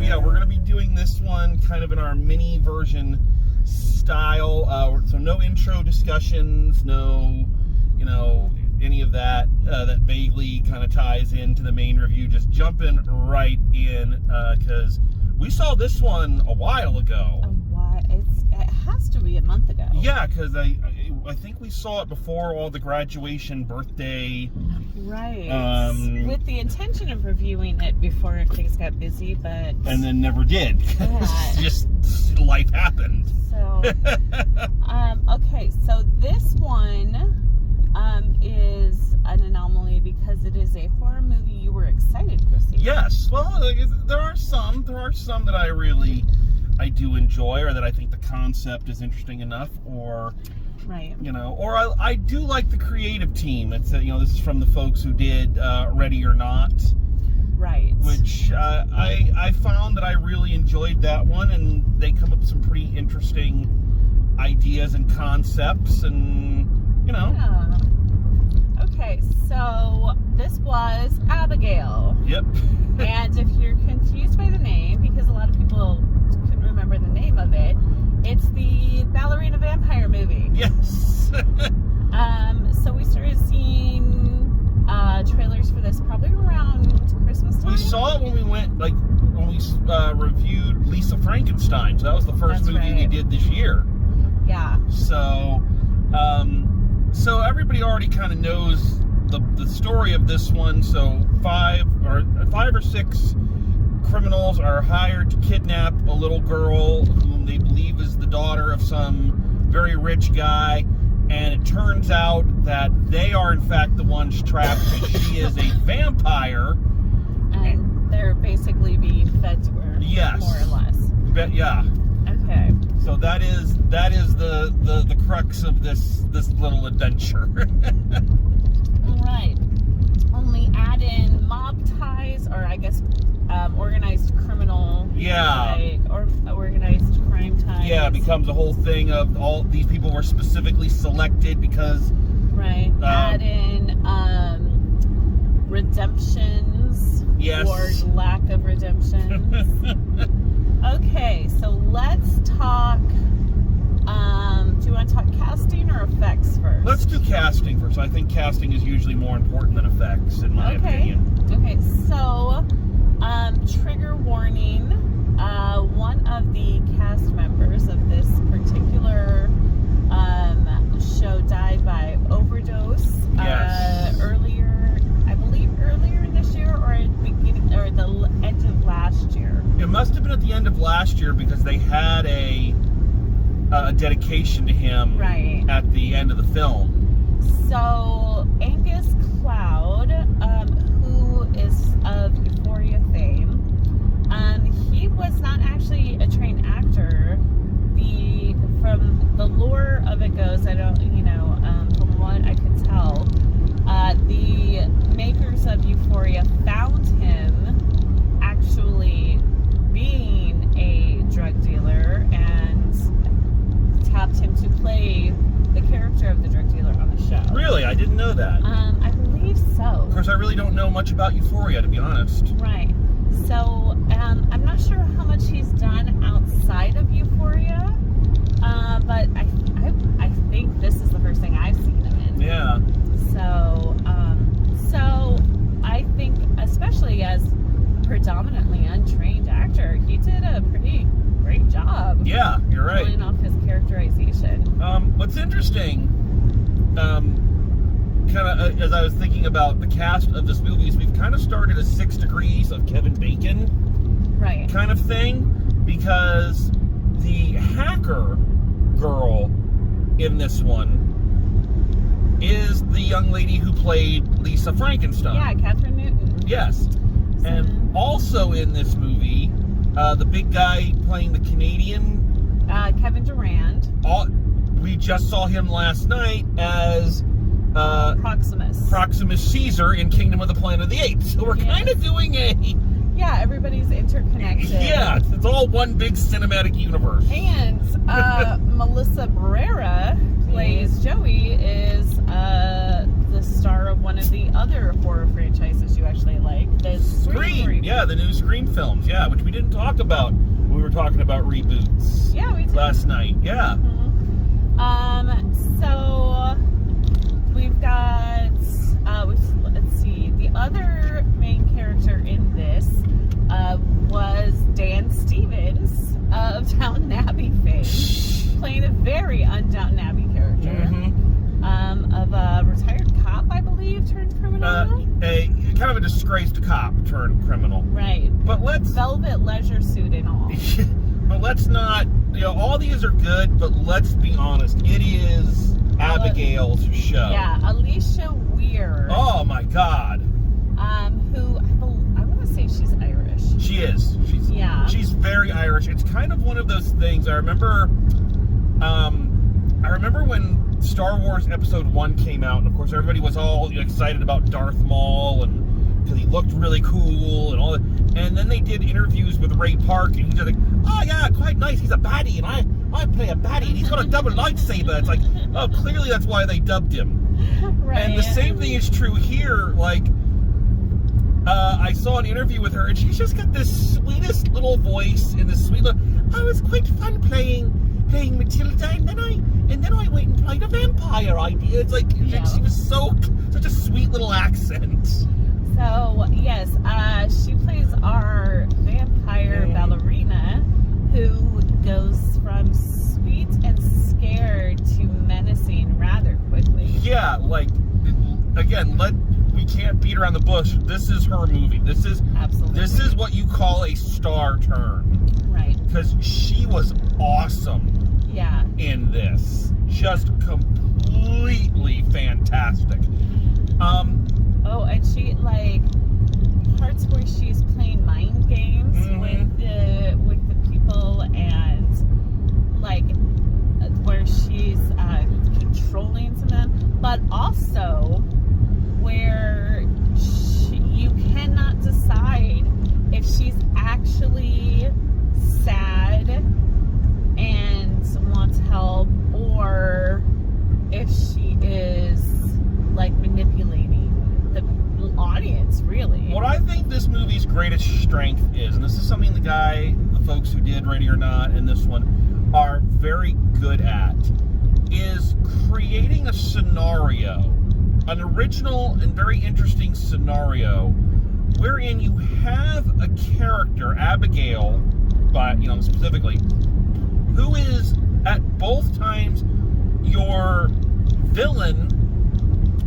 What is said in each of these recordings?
yeah, we're going to be doing this one kind of in our mini version style. So no intro discussions, no, any of that that vaguely kind of ties into the main review. Just jumping right in because we saw this one a while ago. It has to be a month ago. Yeah, because I think we saw it before all the graduation, birthday. Right. With the intention of reviewing it before things got busy, but... And then never did. Yeah. Just life happened. So, okay, so this one is an anomaly because it is a horror movie you were excited to see. Yes. Well, there are some that I do enjoy, or that I think the concept is interesting enough, or... Right. Or I do like the creative team. It's this is from the folks who did Ready or Not. Right. Which I found that I really enjoyed that one, and they come up with some pretty interesting ideas and concepts, and Yeah. Okay, so this was Abigail. Yep. And if you're confused by the name, because a lot of people couldn't remember the name of it, it's the ballerina vampire movie. Yes. So we started seeing trailers for this probably around Christmas time. We saw it when we reviewed Lisa Frankenstein. So that was the first movie we did this year. Yeah. So, so everybody already kind of knows the story of this one. So five or six criminals are hired to kidnap a little girl whom they believe is the daughter of some very rich guy, and it turns out that they are in fact the ones trapped, and she is a vampire. And they're basically being fed to her. Yes. More or less. Yeah. Okay. So that is the crux of this little adventure. Right. Only add in mob ties, or I guess organized criminal. Yeah. Or organized crime ties. Yeah, it becomes a whole thing of all these people were specifically selected because. Right. Add in redemptions. Yes. Or lack of redemptions. Okay, so let's talk. Do you want to talk casting or effects first? Let's do casting first. I think casting is usually more important than effects, in my opinion. Okay, so trigger warning. One of the cast members of this particular show died by overdose. Yes. Earlier this year, or at the end of last year. It must have been at the end of last year because they had a dedication to him at the end of the film. So Angus Cloud, who is of Euphoria fame, he was not actually a trained actor. From the lore of it goes, from what I could tell, the makers of Euphoria found him actually being a drug dealer and tapped him to play the character of the drug dealer on the show. Really? I didn't know that. I believe so. Of course, I really don't know much about Euphoria, to be honest. Right. So, I'm not sure how much he's done outside of Euphoria, but I think this is the first thing I've seen him in. Yeah. So I think, especially as predominantly untrained actor, he did a pretty great job. Yeah, you're right. Pulling off his characterization. What's interesting, as I was thinking about the cast of this movie, is we've kind of started a 6 degrees of Kevin Bacon kind of thing, because the hacker girl in this one is the young lady who played Lisa Frankenstein. Yeah, Catherine Newton. Yes. And also in this movie, the big guy playing the Canadian... Kevin Durand. We just saw him last night as... Proximus Caesar in Kingdom of the Planet of the Apes. So we're kind of doing a... Yeah, everybody's interconnected. Yeah, it's all one big cinematic universe. And Melissa Barrera plays Joey, is the star of one of the other horror franchises you actually like, the Scream. Yeah, the new Scream films. Yeah, which we didn't talk about when we were talking about reboots. Yeah, we did. Last night. Yeah. So we've got, let's see, the other main character in this was Dan Stevens of Downton Abbey fame, playing a very un-Downton Abbey character. Of a retired cop, I believe, turned criminal. A kind of a disgraced cop turned criminal. Right. But let's velvet leisure suit and all. But let's not, all these are good, but let's be honest. It is Abigail's show. Yeah, Alicia Weir. Oh my God. Who I want to say she's Irish. She is. She's very Irish. It's kind of one of those things. I remember when Star Wars Episode 1 came out, and of course everybody was all excited about Darth Maul, and because he looked really cool and all that. And then they did interviews with Ray Park, and he's like, "Oh yeah, quite nice. He's a baddie, and I play a baddie, and he's got a double lightsaber." It's like, oh, clearly that's why they dubbed him. Right. And the same thing is true here. Like, I saw an interview with her, and she's just got this sweetest little voice and this sweet little. Oh, it was quite fun playing Matilda, and then I went and played a vampire. It's like she was such a sweet little accent. So yes, she plays our vampire ballerina, who goes from sweet and scared to menacing rather quickly. Yeah, like again, we can't beat around the bush. This is her movie. This is what you call a star turn. Right. Because she was awesome. Yeah. In this. Just completely fantastic. Oh, and she, like, parts where she's playing mind games with the people, and like where she's controlling some of them, but also where you cannot decide if she's actually sad and wants help, or if she is like manipulating the audience, really. What I think this movie's greatest strength is, and this is something the folks who did Ready or Not and this one are very good at, is creating a scenario, an original and very interesting scenario, wherein you have a character, Abigail, but specifically, who is at both times your villain,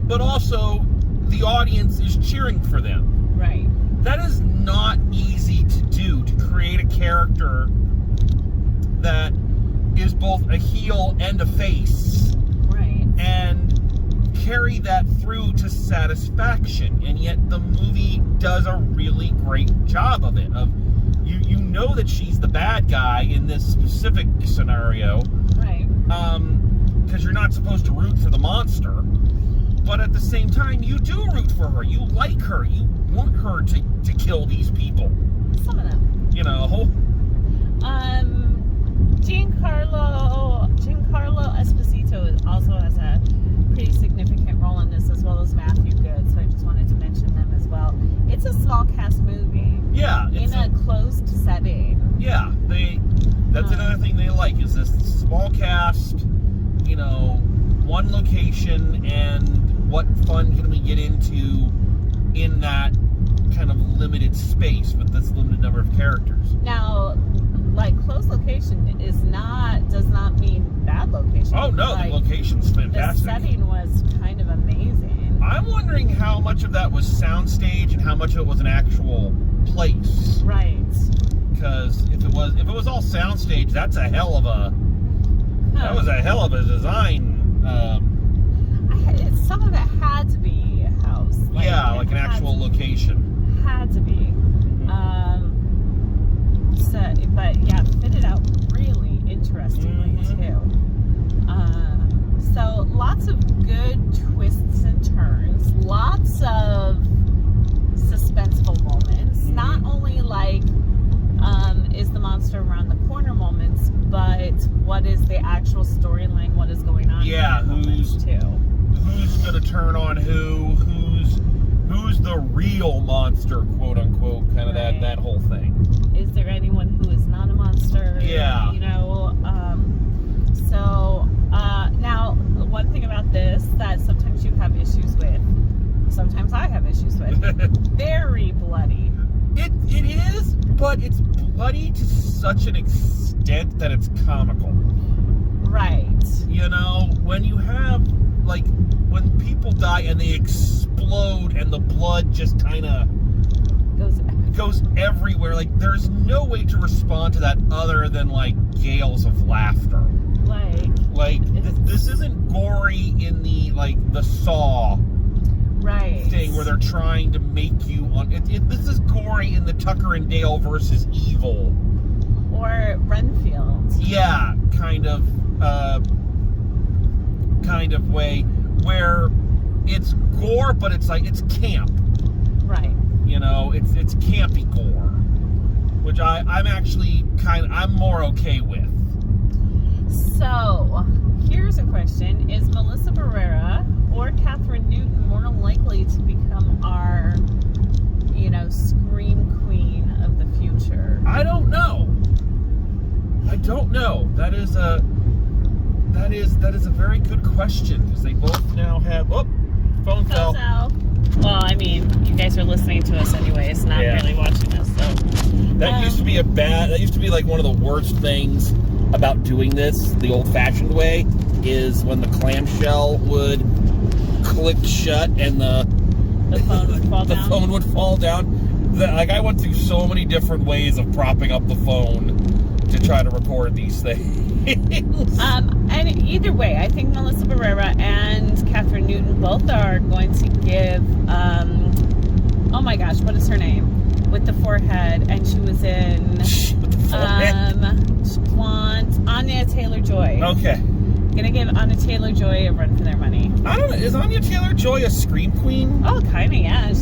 but also the audience is cheering for them. Right. That is not easy to do, to create a character that is both a heel and a face. Right. And carry that through to satisfaction. And yet the movie does a really great job of it. You know that she's the bad guy in this specific scenario. Right. Because you're not supposed to root for the monster. But at the same time, you do root for her. You like her. You want her to kill these people. Some of them. Giancarlo Esposito also has a pretty significant role in this, as well as Matthew Good. So I just wanted to mention them as well. It's a small cast movie. Yeah. In a closed setting. Yeah. That's another thing they like, is this small cast, one location, and what fun can we get into in that kind of limited space with this limited number of characters. Now, like, closed location does not mean bad location. Oh no, the location's fantastic. The setting was kind of amazing. I'm wondering how much of that was soundstage and how much of it was an actual place. Right. Because if it was all soundstage, that was a hell of a design. Some of it had to be a house. Like an actual location. Had to be. But yeah, fitted out really interestingly too. So lots of good twists and turns. Lots of suspenseful moments. Not only like is the monster around the corner moments, but what is the actual storyline? What is going on? Yeah, who's going to turn on who's who's the real monster, quote unquote, kind of Right. that whole thing. Is there anyone who is not a monster? Yeah. You know, now one thing about this that sometimes you have issues with, sometimes I have issues with, very bloody. It is, but it's bloody to such an extent that it's comical. Right. You know, when you have, like, when people die and they explode and the blood just kind of goes everywhere, like, there's no way to respond to that other than, like, gales of laughter. Like, this isn't gory in the, like, the Saw right thing where they're trying to make you this is gory in the Tucker and Dale versus Evil or Renfield. Yeah, kind of way where it's gore, but it's like it's camp. Right. You know, it's campy gore, which I'm actually I'm more okay with. So, here's a question. Is Melissa Barrera or Catherine Newton more likely to become our, scream queen of the future? I don't know. That is a very good question, because they both now have phone fell. Well, I mean, you guys are listening to us anyways, not really watching us, so. That used to be like one of the worst things about doing this the old-fashioned way, is when the clamshell would click shut and the phone would fall down. The phone would fall down. I went through so many different ways of propping up the phone to try to record these things. And either way, I think Melissa Barrera and Catherine Newton both are going to give, oh my gosh, what is her name? With the forehead, and she was in, Anya Taylor-Joy. Okay. Gonna give Anya Taylor-Joy a run for their money. I don't know, is Anya Taylor-Joy a scream queen? Oh, kinda, yeah.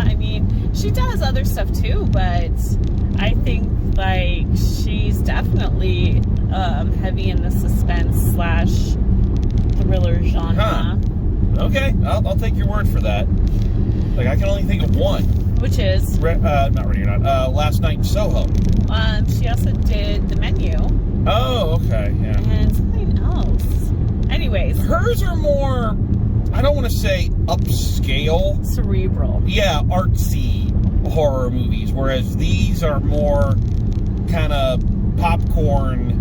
I mean, she does other stuff too, but I think, like, she's definitely heavy in the suspense / thriller genre. Huh. Okay, I'll take your word for that. Like, I can only think of one. Which is? Not Ready or Not. Last Night in Soho. She also did The Menu. Oh, okay, yeah. And something else. Anyways. Hers are more, I don't want to say upscale. Cerebral. Yeah, artsy horror movies, whereas these are more kind of popcorn,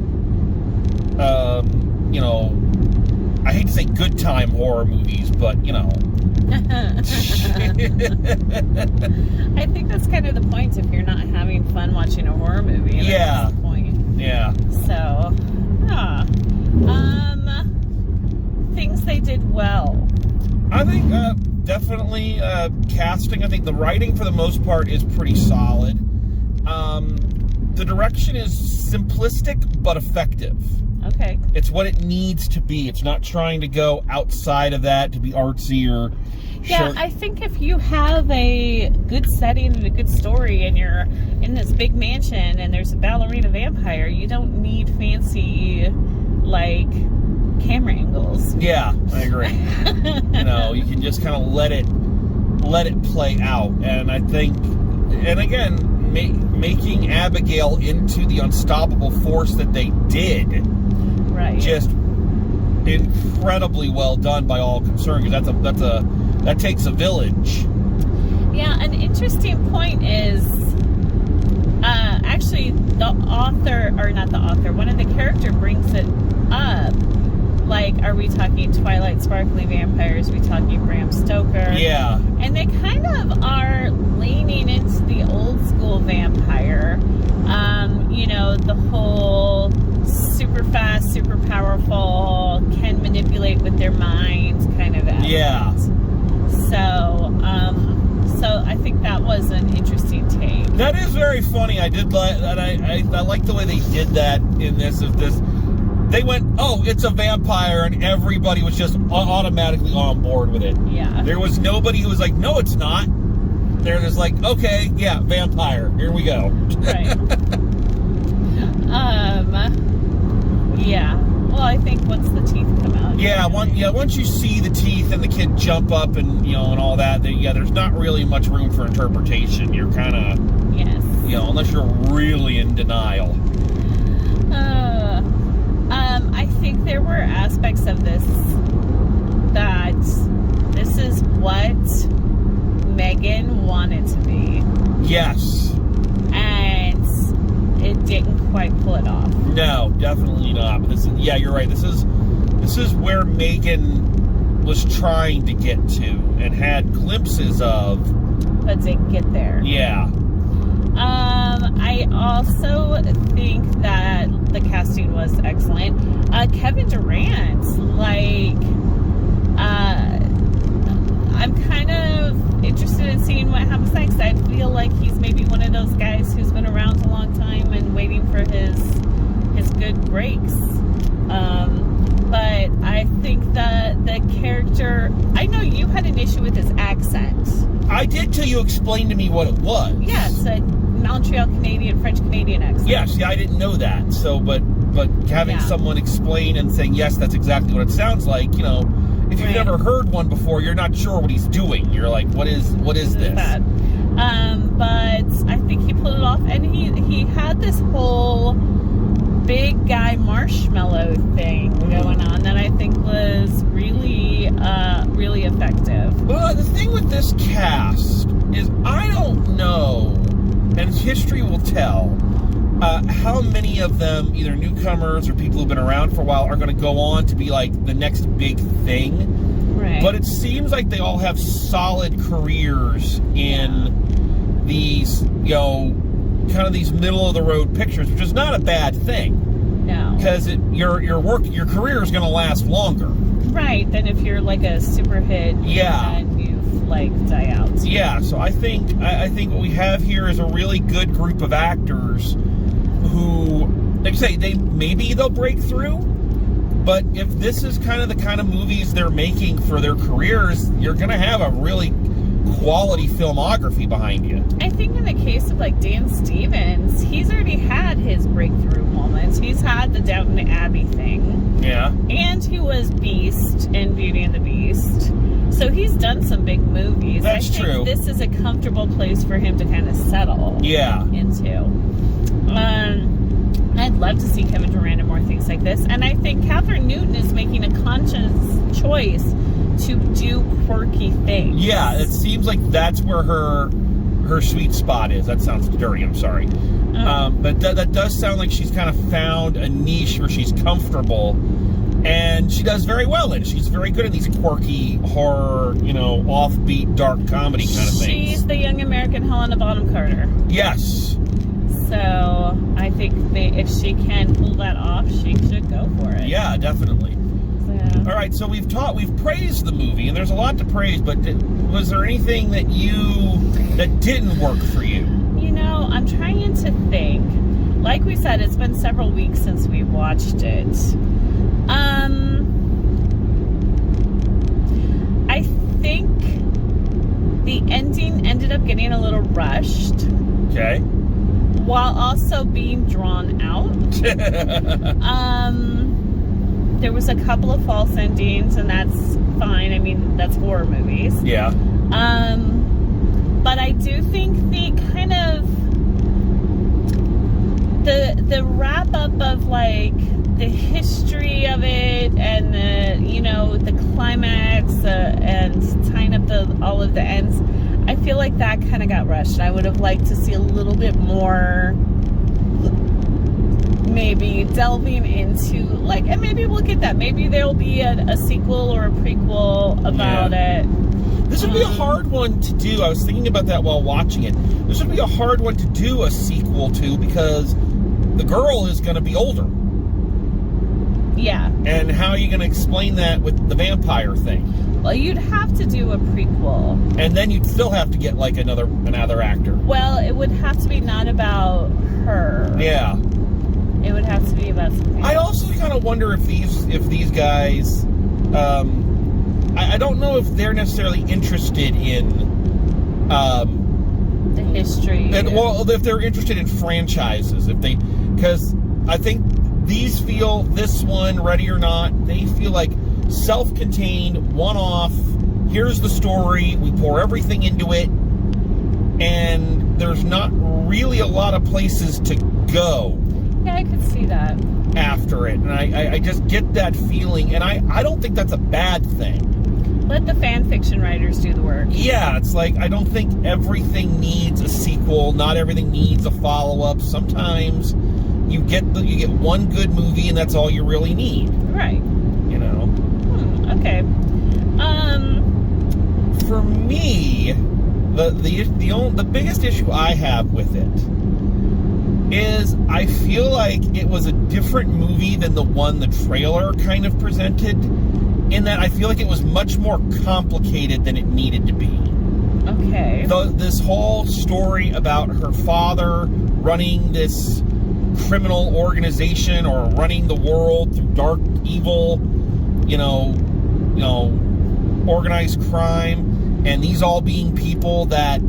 I hate to say good time horror movies, but, I think that's kind of the point. If you're not having fun watching a horror movie, that's the point. Yeah. So, things they did well. I think definitely casting. I think the writing for the most part is pretty solid. The direction is simplistic but effective. Okay. It's what it needs to be. It's not trying to go outside of that to be artsy or... Yeah, I think if you have a good setting and a good story and you're in this big mansion and there's a ballerina vampire, you don't need fancy, like, camera angles. Yeah, I agree. You can just kind of let it play out. And I think, and again, making Abigail into the unstoppable force that they did, right? Just incredibly well done by all concerned, because that takes a village. Yeah, an interesting point is actually one of the character brings it up. Like, are we talking Twilight Sparkly vampires? Are we talking Bram Stoker? Yeah. And they kind of are leaning into the old school vampire. The whole super fast, super powerful, can manipulate with their minds kind of aspect. Yeah. So I think that was an interesting take. That is very funny. I did like that. I like the way they did that in this. They went, oh, it's a vampire, and everybody was just automatically on board with it. Yeah. There was nobody who was like, no, it's not. They're just like, okay, yeah, vampire. Here we go. Right. Yeah. Well, I think once the teeth come out, Yeah, once you see the teeth and the kid jump up and and all that, there's not really much room for interpretation. You're kind of yes, unless you're really in denial. I think there were aspects of this that this is what Megan wanted to be. Yes. And it didn't quite pull it off. No, definitely not. But you're right. This is where Megan was trying to get to and had glimpses of, but didn't get there. Yeah. I also think that the casting was excellent. Kevin Durant, I'm kind of interested in seeing what happens next. I feel like he's maybe one of those guys who's been around a long time and waiting for his good breaks. But I think that the character, I know you had an issue with his accent. I did till you explained to me what it was. Yeah, it's a Montreal Canadian, French Canadian accent. Yes, I didn't know that. So, but having someone explain and saying, yes, that's exactly what it sounds like, if you've never heard one before, you're not sure what he's doing. You're like, what is this? Bad. But I think he pulled it off, and he had this whole big guy marshmallow thing going on that I think was really, really effective. Well, the thing with this cast is I don't know, and history will tell, how many of them, either newcomers or people who've been around for a while, are going to go on to be like the next big thing. Right. But it seems like they all have solid careers in these, kind of these middle of the road pictures, which is not a bad thing. No. Because your career is going to last longer. Right. Than if you're like a super hit. Yeah. And you've die out. Yeah. So I think what we have here is a really good group of actors who, like I say, they'll break through. But if this is kind of movies they're making for their careers, you're going to have a really quality filmography behind you. I think in the case of Dan Stevens, he's already had his breakthrough moments. He's had the Downton Abbey thing. Yeah. And he was Beast in Beauty and the Beast. So he's done some big movies. That's true. This is a comfortable place for him to kind of settle into. I'd love to see Kevin Durant in more things like this. And I think Catherine Newton is making a conscious choice to do quirky things. Yeah, it seems like that's where her sweet spot is. That sounds dirty, I'm sorry. But that does sound like she's kind of found a niche where she's comfortable. And she does very well in it. She's very good at these quirky, horror, offbeat, dark comedy kind of things. She's the young American Helena Bonham Carter. Yes. So I think if she can pull that off, she should go for it. Yeah, definitely. So. All right, so we've praised the movie, and there's a lot to praise, but was there anything that didn't work for you? I'm trying to think. Like we said, it's been several weeks since we watched it. I think the ending ended up getting a little rushed. Okay. While also being drawn out. There was a couple of false endings, and that's fine. I mean, that's horror movies. Yeah. But I do think the kind of the wrap up of the history of it and the climax and tying up all of the ends. I feel like that kind of got rushed. I would have liked to see a little bit more, maybe delving into and maybe we'll get that. Maybe there'll be a sequel or a prequel about it. This would be a hard one to do. I was thinking about that while watching it. This would be a hard one to do a sequel to because the girl is going to be older. Yeah. And how are you going to explain that with the vampire thing? Well, you'd have to do a prequel. And then you'd still have to get another actor. Well, it would have to be not about her. Yeah. It would have to be about something. I also kind of wonder if these guys, I don't know if they're necessarily interested in the history. If they're interested in franchises, because I think these feel, this one, Ready or Not, they feel like self-contained, one-off. Here's the story. We pour everything into it, and there's not really a lot of places to go. Yeah, I could see that. After it, and I just get that feeling, and I don't think that's a bad thing. Let the fan fiction writers do the work. Yeah, it's like, I don't think everything needs a sequel. Not everything needs a follow-up. Sometimes you get one good movie, and that's all you really need. Right. You know. Okay. For me, the biggest issue I have with it is I feel like it was a different movie than the one the trailer kind of presented, in that I feel like it was much more complicated than it needed to be. Okay. This whole story about her father running this criminal organization, or running the world through dark evil, organized crime, and these all being people that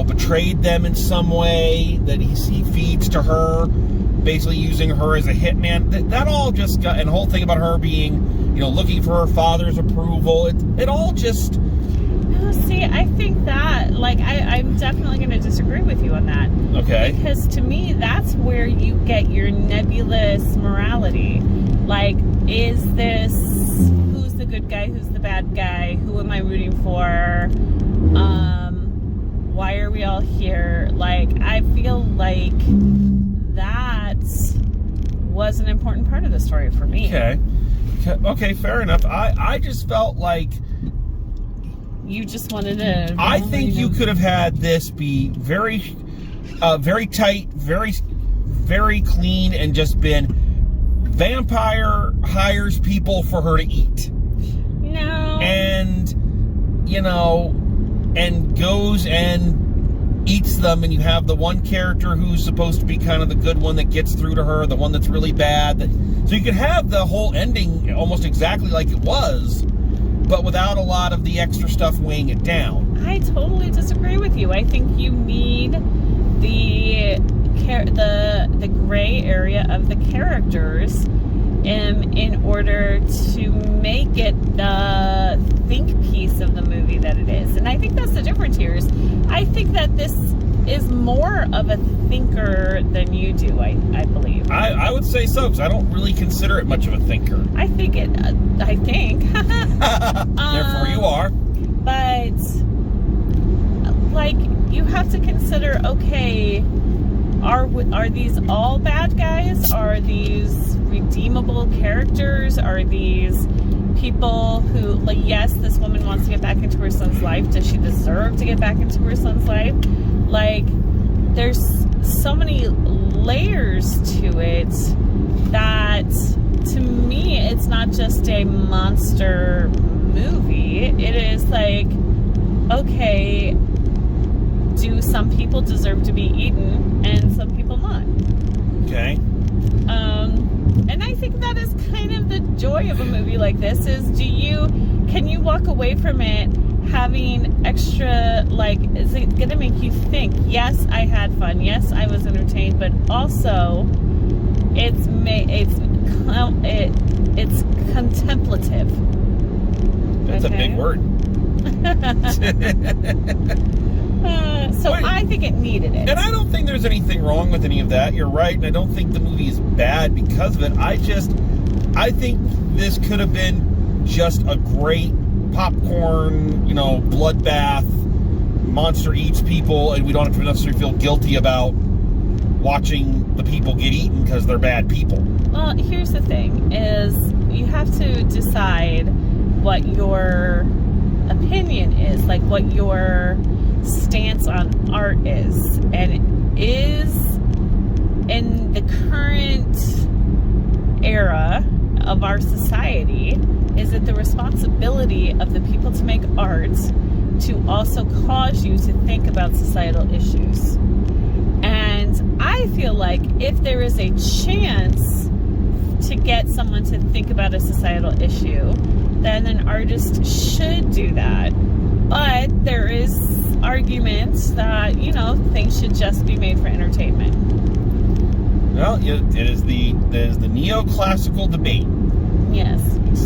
betrayed them in some way, that he feeds to her, basically using her as a hitman. That all just got, and the whole thing about her being, looking for her father's approval. It all just. No, see, I think that, I'm definitely going to disagree with you on that. Okay. Because to me, that's where you get your nebulous morality. Like, is this, who's the good guy, who's the bad guy, who am I rooting for? Why are we all here? I feel like that was an important part of the story for me. Okay, fair enough. I just felt like you just wanted to. I think you could have had this be very, very tight, very, very clean, and just been vampire hires people for her to eat. No. And and goes and eats them, and you have the one character who's supposed to be kind of the good one that gets through to her, the one that's really bad. So you could have the whole ending almost exactly like it was, but without a lot of the extra stuff weighing it down. I totally disagree with you. I think you need the gray area of the characters in order to make it the think piece of the movie that it is. And I think that's the difference here. I think that this is more of a thinker than you do, I believe. I would say so, because I don't really consider it much of a thinker. I think. Therefore you are. But, you have to consider, okay, are these all bad guys? Are these redeemable characters? Are these people who, yes, this woman wants to get back into her son's life. Does she deserve to get back into her son's life? There's so many layers to it that, to me, it's not just a monster movie. It is okay, do some people deserve to be eaten and some people not? Okay. And I think that is kind of the joy of a movie like this, is can you walk away from it having extra, is it going to make you think, yes, I had fun, yes, I was entertained, but also it's contemplative. That's a big word. So I think it needed it. And I don't think there's anything wrong with any of that. You're right. And I don't think the movie is bad because of it. I think this could have been just a great popcorn, bloodbath, monster eats people, and we don't have to necessarily feel guilty about watching the people get eaten because they're bad people. Well, here's the thing, is you have to decide what your opinion is, what your stance on art is, and is in the current era of our society, is it the responsibility of the people to make art to also cause you to think about societal issues? And I feel like if there is a chance to get someone to think about a societal issue, then an artist should do that. But there is arguments that, things should just be made for entertainment. Well, it is the neoclassical debate. Yes.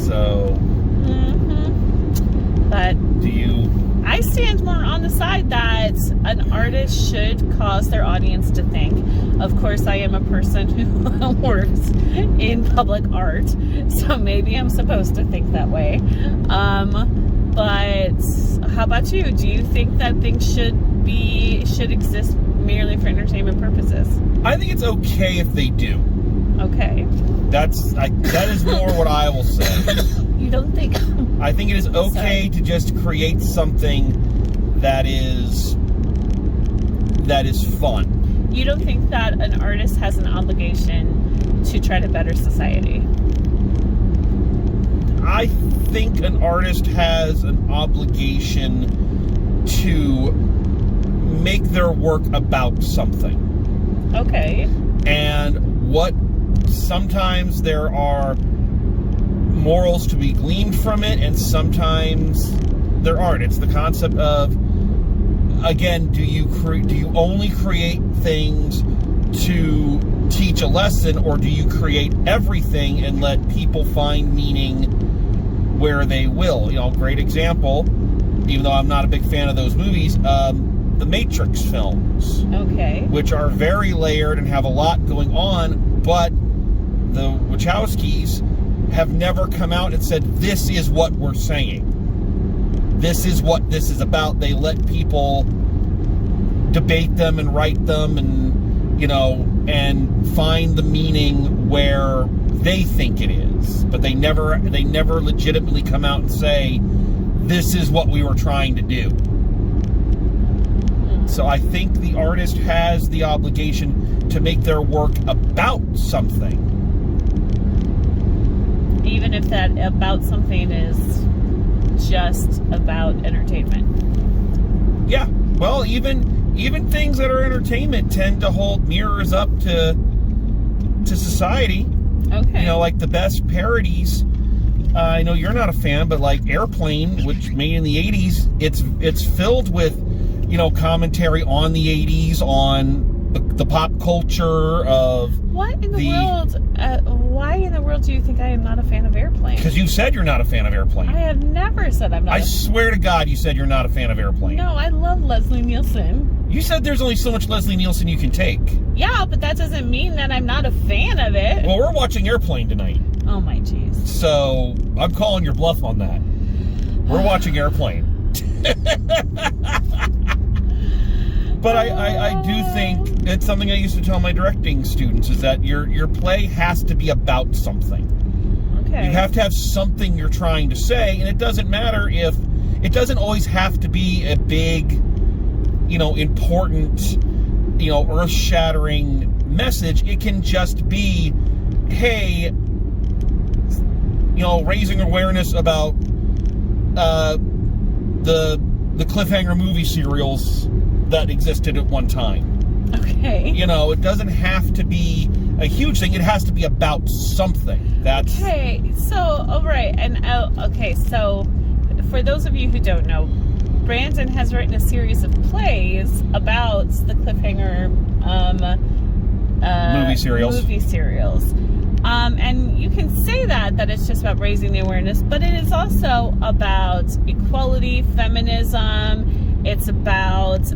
So, decide that an artist should cause their audience to think. Of course, I am a person who works in public art, so maybe I'm supposed to think that way. But how about you? Do you think that things should exist merely for entertainment purposes? I think it's okay if they do. Okay. That is more what I will say. You don't think? I think it is okay to just create something that is fun. You don't think that an artist has an obligation to try to better society? I think an artist has an obligation to make their work about something. Okay. And sometimes there are morals to be gleaned from it, and sometimes there aren't. It's the concept of, again, do you only create things to teach a lesson, or do you create everything and let people find meaning where they will? Great example, even though I'm not a big fan of those movies, the Matrix films. Okay. Which are very layered and have a lot going on, but the Wachowskis have never come out and said, this is what we're saying. This is what this is about. They let people debate them and write them and, and find the meaning where they think it is. But they never legitimately come out and say, this is what we were trying to do. So I think the artist has the obligation to make their work about something. Even if that about something is just about entertainment. Yeah. Well, even things that are entertainment tend to hold mirrors up to society. Okay. Like the best parodies. I know you're not a fan, but like Airplane, which made in the 80s, it's filled with commentary on the 80s, on the pop culture of what in the world. Why in the world do you think I am not a fan of Airplane? Because you said you're not a fan of Airplane. I have never said I'm not. I swear to God, you said you're not a fan of Airplane. No, I love Leslie Nielsen. You said there's only so much Leslie Nielsen you can take. Yeah, but that doesn't mean that I'm not a fan of it. Well, we're watching Airplane tonight. Oh my jeez. So I'm calling your bluff on that. We're watching Airplane. But I do think it's something I used to tell my directing students, is that your play has to be about something. Okay. You have to have something you're trying to say, and it doesn't matter if it doesn't always have to be a big, important, earth-shattering message. It can just be, hey, raising awareness about the cliffhanger movie serials that existed at one time. Okay. It doesn't have to be a huge thing. It has to be about something. That's okay. So, all right, and okay. So, for those of you who don't know, Brandon has written a series of plays about the cliffhanger movie serials. And you can say that it's just about raising the awareness, but it is also about equality, feminism. It's about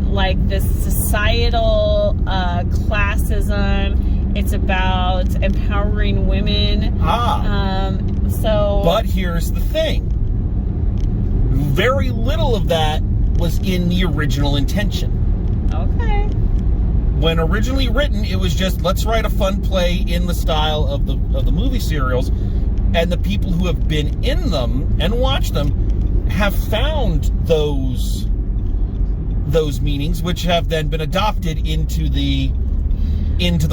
like this societal classism. It's about empowering women. But here's the thing. Very little of that was in the original intention. Okay. When originally written, it was just, let's write a fun play in the style of the movie serials, and the people who have been in them and watched them have found those meanings, which have then been adopted into the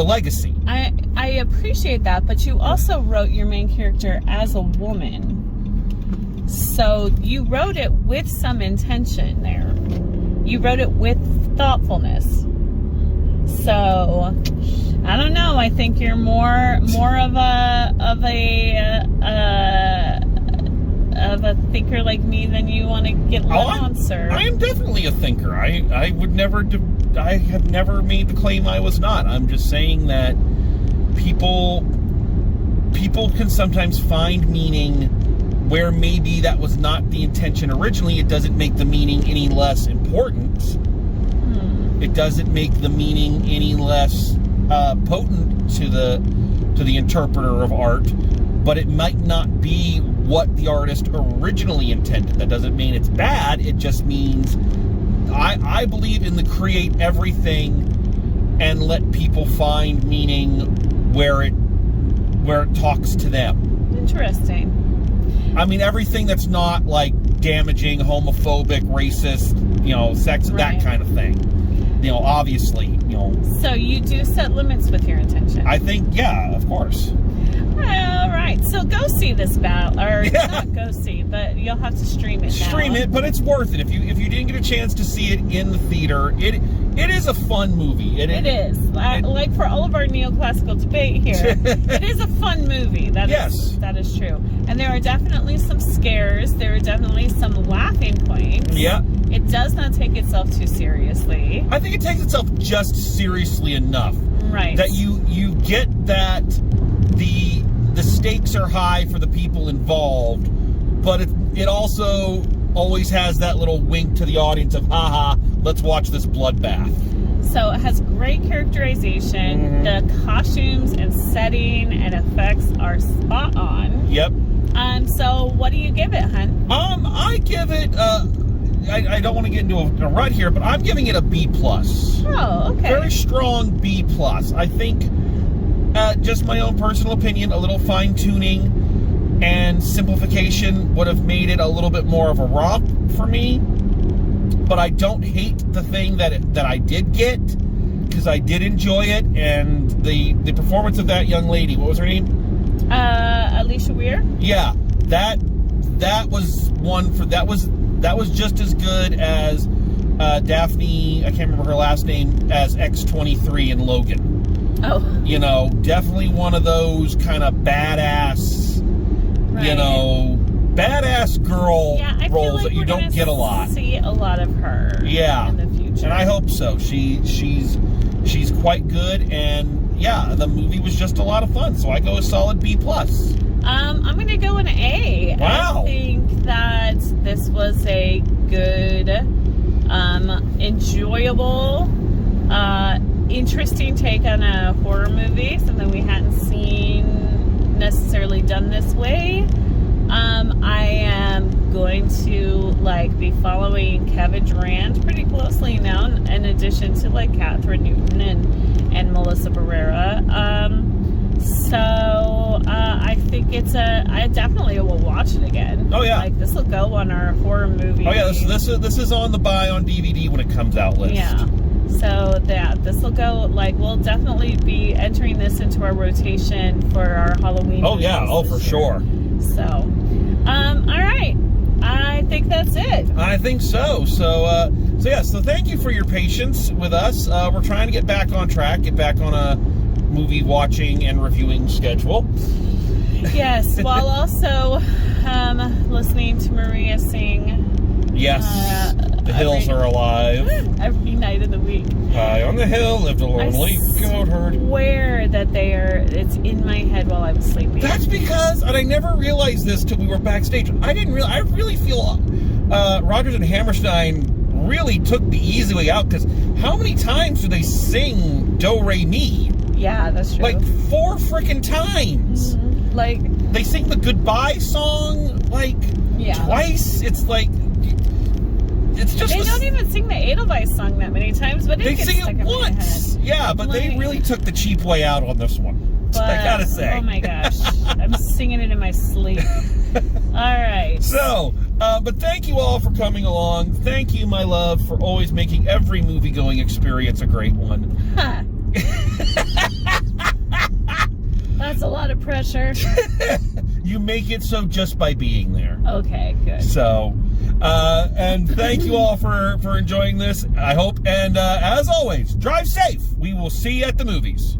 legacy. I appreciate that, but you also wrote your main character as a woman. So you wrote it with some intention there. You wrote it with thoughtfulness. So I don't know. I think you're more of a thinker like me than you want to get let on, sir. I am definitely a thinker. I have never made the claim I was not. I'm just saying that people can sometimes find meaning where maybe that was not the intention originally, it doesn't make the meaning any less important. It doesn't make the meaning any less potent to the interpreter of art, but it might not be what the artist originally intended. That doesn't mean it's bad. It just means I believe in the create everything and let people find meaning where it talks to them. Interesting. I mean, everything that's not like damaging, homophobic, racist, sex, Right. that kind of thing. Obviously, So you do set limits with your intention. I think, yeah, of course. All right. So go see this battle, or Yeah. not go see, but you'll have to stream it now. Stream it, but it's worth it. If you didn't get a chance to see it in the theater, it is a fun movie. It is. Like for all of our neoclassical debate here, it is a fun movie. That is true. And there are definitely some scares. There are definitely some laughing points. Yeah. It does not take itself too seriously. I think it takes itself just seriously enough. Right. That you get that the stakes are high for the people involved, but it also always has that little wink to the audience of, haha, let's watch this bloodbath. So it has great characterization. The costumes and setting and effects are spot on. Yep. So what do you give it, hun? I give it, I don't want to get into a rut here, but I'm giving it a B+. Oh, okay. Very strong B+. I think, just my own personal opinion, a little fine-tuning and simplification would have made it a little bit more of a romp for me. But I don't hate the thing that I did get, because I did enjoy it, and the performance of that young lady, what was her name? Alicia Weir? Yeah, that was one for that was just as good as Daphne, I can't remember her last name, as X-23 in Logan. Oh. Definitely one of those kind of badass, Right. Badass girl I feel roles like that you we're don't gonna get a lot. See a lot of her. Yeah. In the future. And I hope so. She's quite good, and yeah, the movie was just a lot of fun. So I go a solid B+. I'm going to go an A. Wow. I think that this was a good, enjoyable, interesting take on a horror movie, something we hadn't seen necessarily done this way. I am going to be following Kevin Durand pretty closely now, in addition to Catherine Newton and Melissa Barrera. I think I definitely will watch it again. Oh yeah, this will go on our horror movie. Oh yeah, this is on the buy on DVD when it comes out list. Yeah. So this will go, we'll definitely be entering this into our rotation for our Halloween. Oh yeah, for sure. So, all right. I think that's it. I think so. So thank you for your patience with us. We're trying to get back on track, get back on a movie watching and reviewing schedule. Yes, while also listening to Maria sing. Yes, the hills are alive. Every night of the week. High on the hill lived a lonely goat herd. I swear that it's in my head while I was sleeping. That's because, and I never realized this till we were backstage, I really feel Rodgers and Hammerstein really took the easy way out, because how many times do they sing Do Re Mi? Yeah, that's true. 4 freaking times. Mm-hmm. They sing the goodbye song twice. It's just they don't even sing the Edelweiss song that many times, but they sing it once. Yeah, but they really took the cheap way out on this one. I gotta say. Oh my gosh, I'm singing it in my sleep. All right. So, but thank you all for coming along. Thank you, my love, for always making every movie-going experience a great one. Huh. That's a lot of pressure. You make it so just by being there. Okay, good. So, and thank you all for enjoying this, I hope. And as always, drive safe. We will see you at the movies.